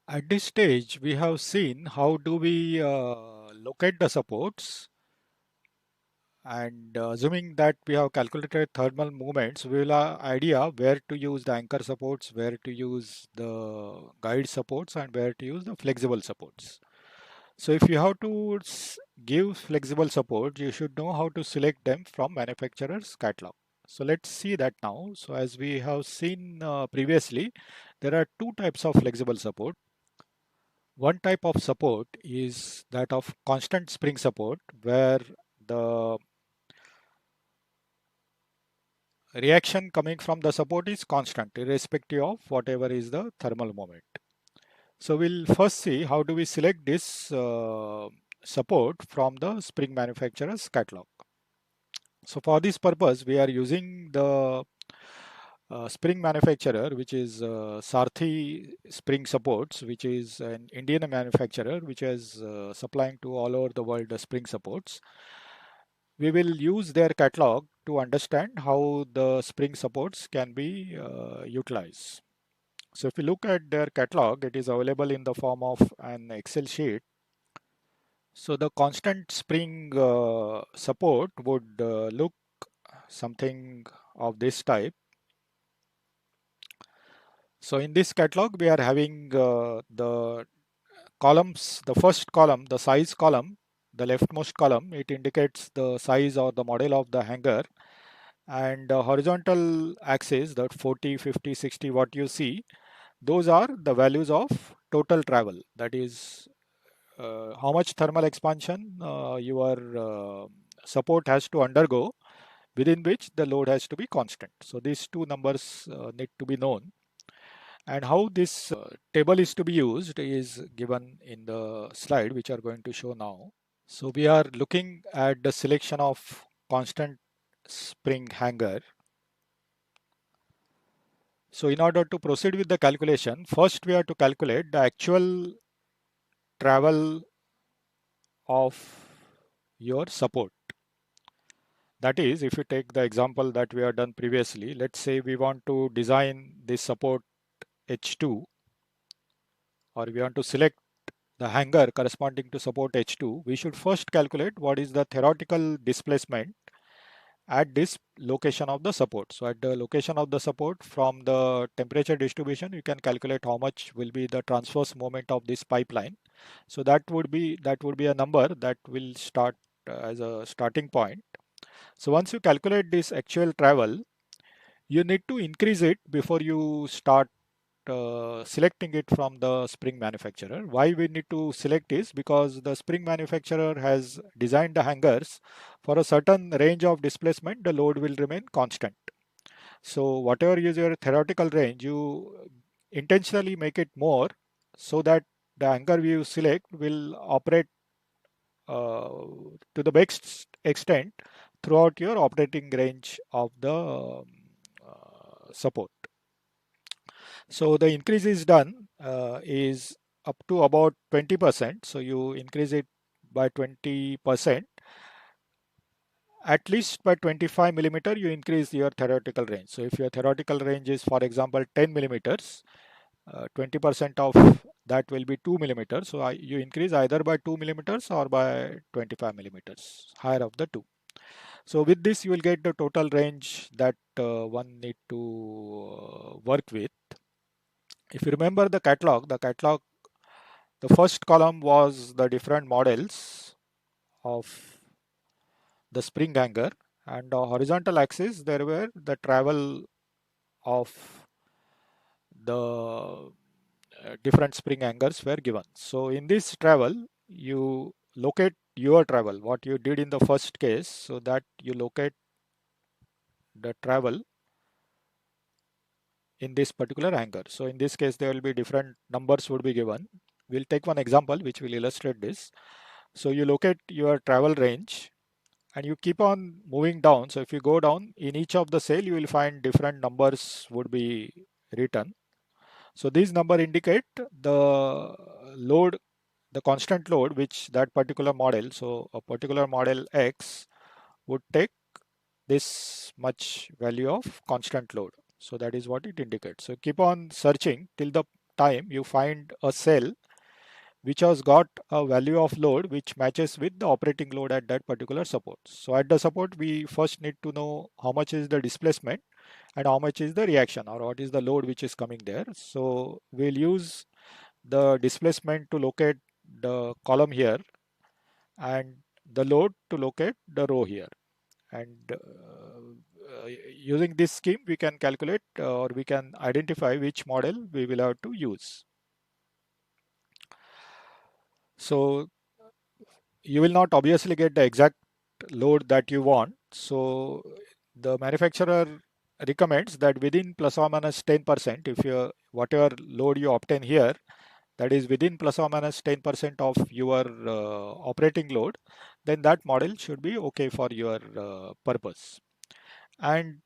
At this stage, we have seen how do we locate the supports, and assuming that we have calculated thermal movements, we will have idea where to use the anchor supports, where to use the guide supports, and where to use the flexible supports. So if you have to give flexible support, you should know how to select them from manufacturer's catalog. So let's see that now. So as we have seen previously, there are two types of flexible support. One type of support is that of constant spring support, where the reaction coming from the support is constant, irrespective of whatever is the thermal moment. So we'll first see how do we select this support from the spring manufacturer's catalog. So for this purpose, we are using the spring manufacturer, which is Sarthi Spring Supports, which is an Indian manufacturer, which is supplying to all over the world the spring supports. We will use their catalog to understand how the spring supports can be utilized. So if you look at their catalog, it is available in the form of an Excel sheet. So the constant spring support would look something of this type. So in this catalog, we are having the columns, the first column, the size column, the leftmost column, it indicates the size or the model of the hanger, and horizontal axis, that 40, 50, 60, what you see, those are the values of total travel. That is how much thermal expansion your support has to undergo, within which the load has to be constant. So these two numbers need to be known. And how this table is to be used is given in the slide, which are going to show now. So we are looking at the selection of constant spring hanger. So in order to proceed with the calculation, first we have to calculate the actual travel of your support. That is, if you take the example that we have done previously, let's say we want to design this support H2, or we want to select the hanger corresponding to support H2, we should first calculate what is the theoretical displacement at this location of the support. So at the location of the support, from the temperature distribution, you can calculate how much will be the transverse moment of this pipeline. So that would be a number that will start as a starting point. So once you calculate this actual travel, you need to increase it before you start selecting it from the spring manufacturer. Why we need to select is because the spring manufacturer has designed the hangers for a certain range of displacement, the load will remain constant. So whatever is your theoretical range, you intentionally make it more so that the hanger you select will operate to the best extent throughout your operating range of the support. So the increase is done is up to about 20%. So you increase it by 20%. At least by 25 millimeter, you increase your theoretical range. So if your theoretical range is, for example, 10 millimeters, 20% of that will be 2 millimeters. So you increase either by 2 millimeters or by 25 millimeters, higher of the two. So with this, you will get the total range that one need to work with. If you remember the catalog, the first column was the different models of the spring hanger, and the horizontal axis there were the travel of the different spring hangers were given. So in this travel, you locate your travel, what you did in the first case, so that you locate the travel in this particular hanger. So in this case, there will be different numbers would be given. We'll take one example which will illustrate this. So you locate your travel range and you keep on moving down. So if you go down in each of the cell, you will find different numbers would be written. So these number indicate the load, the constant load which that particular model, so a particular model X would take this much value of constant load. So that is what it indicates. So keep on searching till the time you find a cell which has got a value of load which matches with the operating load at that particular support. So at the support, we first need to know how much is the displacement and how much is the reaction, or what is the load which is coming there. So we'll use the displacement to locate the column here and the load to locate the row here. And using this scheme, we can calculate or we can identify which model we will have to use. So you will not obviously get the exact load that you want. So the manufacturer recommends that within plus or minus 10%, if you whatever load you obtain here, that is within plus or minus 10% of your operating load, then that model should be okay for your purpose. And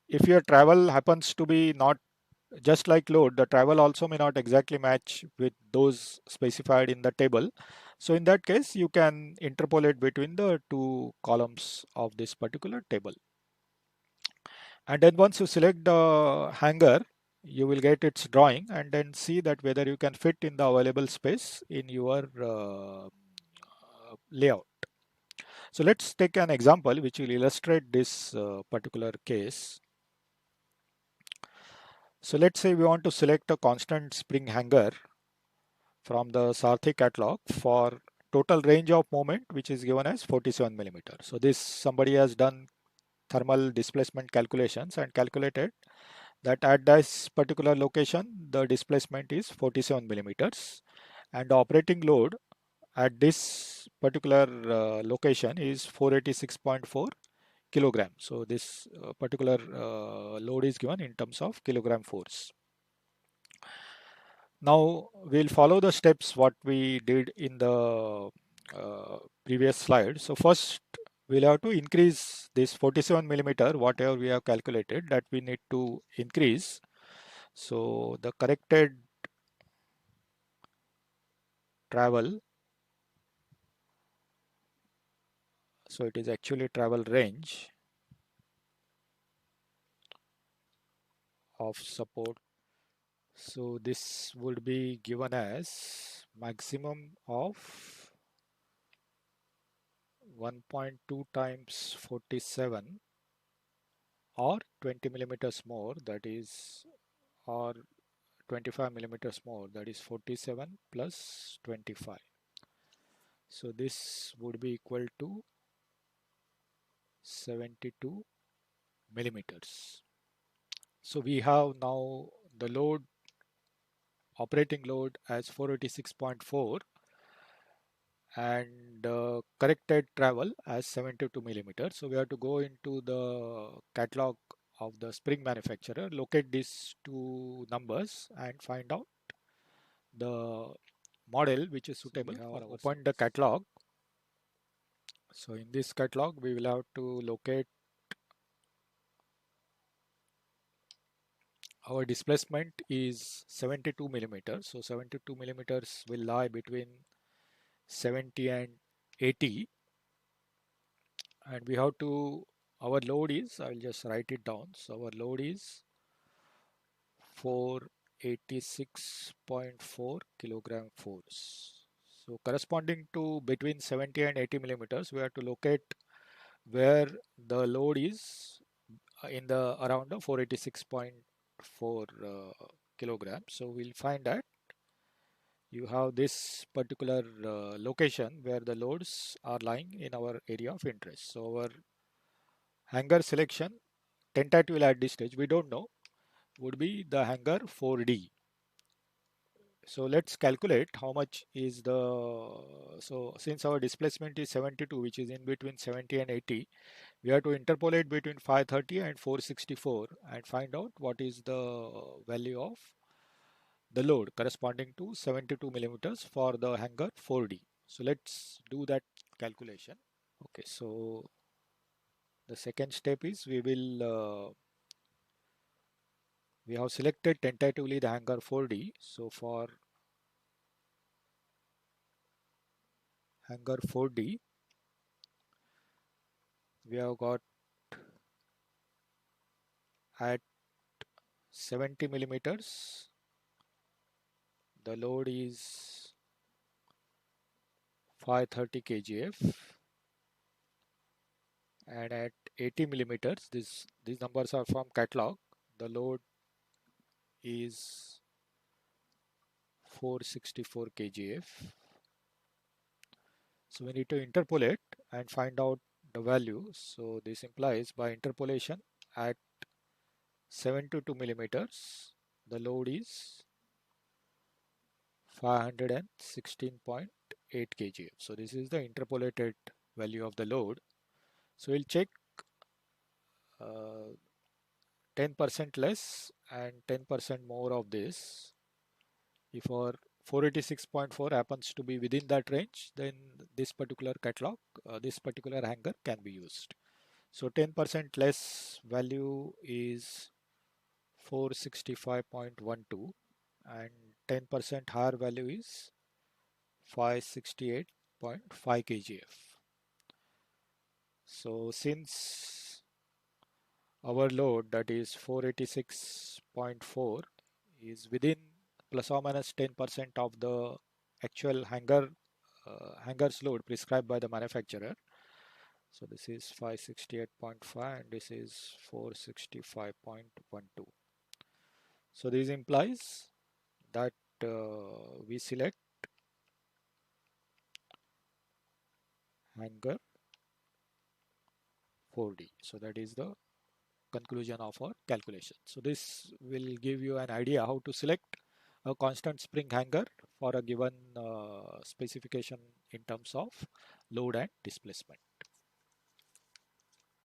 if your travel happens to be not just like load, the travel also may not exactly match with those specified in the table. So in that case, you can interpolate between the two columns of this particular table. And then once you select the hanger, you will get its drawing and then see that whether you can fit in the available space in your layout. So let's take an example which will illustrate this particular case. So let's say we want to select a constant spring hanger from the Sarthi catalog for total range of moment which is given as 47 millimeter. So this somebody has done thermal displacement calculations and calculated that at this particular location the displacement is 47 millimeters and the operating load at this particular location is 486.4 kilogram. So this particular load is given in terms of kilogram force. Now we'll follow the steps what we did in the previous slide. So first we'll have to increase this 47 millimeter whatever we have calculated, that we need to increase. So the corrected travel, so it is actually travel range of support. So this would be given as maximum of 1.2 times 47 or 20 millimeters more, that is, or 25 millimeters more, that is 47 plus 25. So this would be equal to 72 millimeters. So we have now the load, operating load as 486.4 and corrected travel as 72 millimeters. So we have to go into the catalog of the spring manufacturer, locate these two numbers and find out the model which is suitable. So we have opened the catalog. So in this catalog we will have to locate our displacement is 72 millimeters. So 72 millimeters will lie between 70 and 80, and we have to, our load is, I will just write it down. So our load is 486.4 kilogram force. So corresponding to between 70 and 80 millimeters, we have to locate where the load is in the around the 486.4 kilograms. So we'll find that you have this particular location where the loads are lying in our area of interest. So our hanger selection tentative at this stage, we don't know, would be the hanger 4D. So let's calculate how much is the, so since our displacement is 72, which is in between 70 and 80, we have to interpolate between 530 and 464 and find out what is the value of the load corresponding to 72 millimeters for the hanger 4D. So let's do that calculation. Okay, so the second step is we have selected tentatively the hanger 4D. So for hanger 4D, we have got at 70 millimeters the load is 530 kgf, and at 80 millimeters, these numbers are from catalog, the load is 464 kgf. So we need to interpolate and find out the value. So this implies by interpolation at 72 millimeters, the load is 516.8 kgf. So this is the interpolated value of the load. So we'll check 10% less and 10% more of this. If our 486.4 happens to be within that range, then this particular catalog, this particular hanger can be used. So 10% less value is 465.12 and 10% higher value is 568.5 kgf. So since our load, that is 486.4, is within plus or minus 10% of the actual hanger's load prescribed by the manufacturer. So this is 568.5 and this is 465.12. So this implies that we select hanger 4D. So that is the conclusion of our calculation. So this will give you an idea how to select a constant spring hanger for a given specification in terms of load and displacement.